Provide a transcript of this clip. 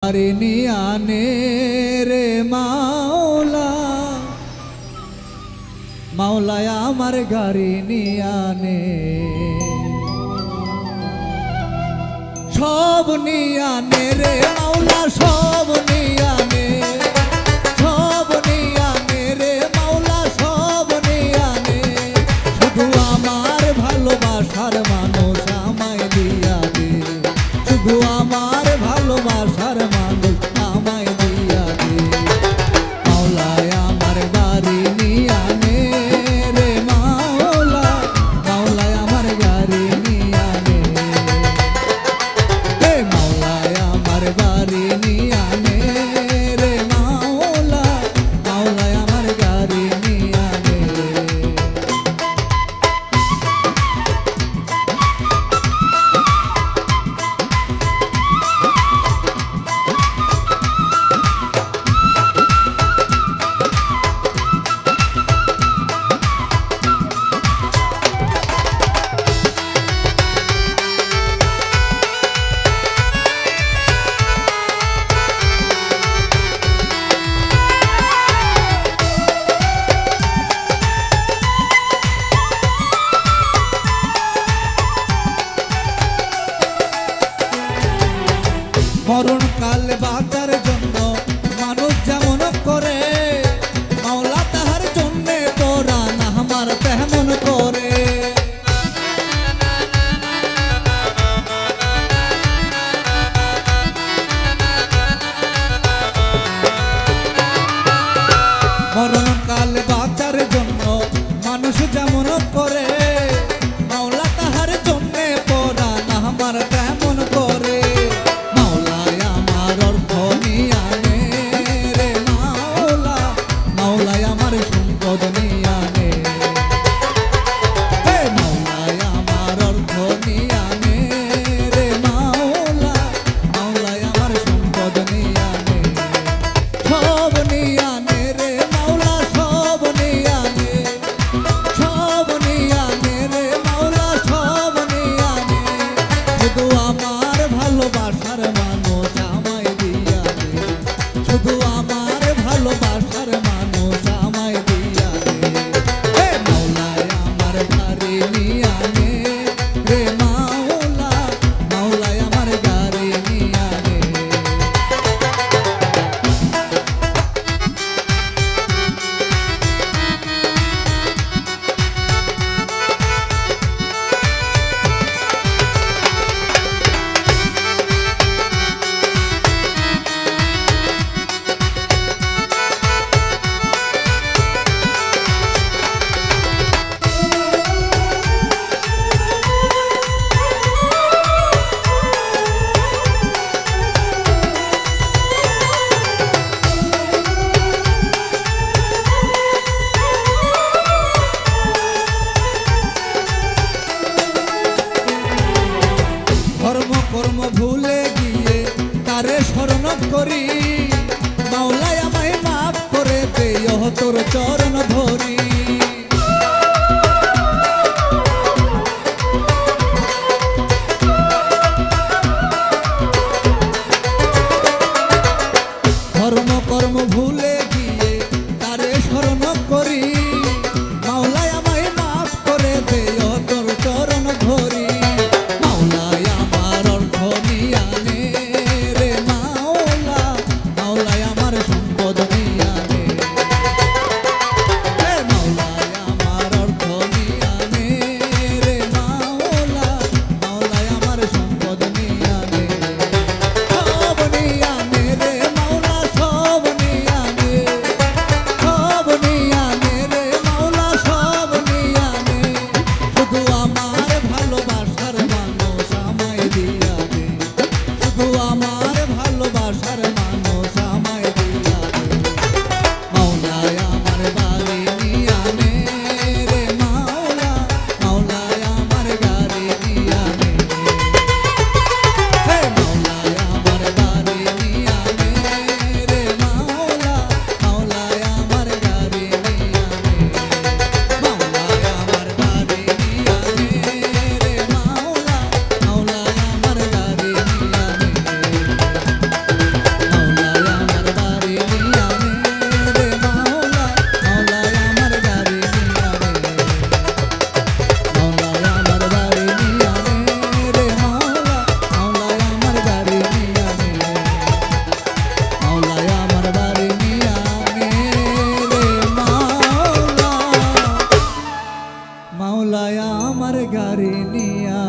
ঋণী আনে রে মাওলা, মাওলায় আমার গাড়ি নিয়ানে, সব নিয়ানে রে মাওলা, সব নিয়ানে, সব নিয়ানে রে মাওলা, সব নিয়ানে। শুধু আমার ভালোবাসার মানুষ আমায় দিয়া দে, শুধু আমার ভালোবাসার মানুষ আমায় দিয়া দে। মাওলায় আমার গাড়ি নিয়ানে রে মাওলা, মাওলায় আমার গাড়ি নিয়ানে, হে মাওলায় আমার গাড়ি নিয়ানে রে মাওলা, মাওলায় আমার গাড়ি নিয়ানে। মরণ কাল বাঁচার জন্য মানুষ যেমন করে, মাওলা তাহার জন্যে পরাণ আমার তেমন করে। মরণ কাল বাঁচার জন্য মানুষ যেমন করে, মাওলা তাহার জন্যে পরাণ আমার তেমন করে। শুধু আমার ভালোবাসার মানুষ আমায় দিয়া দে, হে মাওলায় আমার গাড়ি নিয়ানে রে মাওলা, মাওলায় আমার গাড়ি নিয়ানে। ধর্ম কর্ম ভুলে গিয়ে তারে স্মরণ করি, মাওলায় আমায় মাফ করে দে, তোর চরণ ধরি। ধর্ম কর্ম ভুলে গিয়ে তারে স্মরণ করি, মাওলায় আমায় মাফ করে দে, তোর চরণ ধরি। মাওলায় আমার গাড়ি নিয়া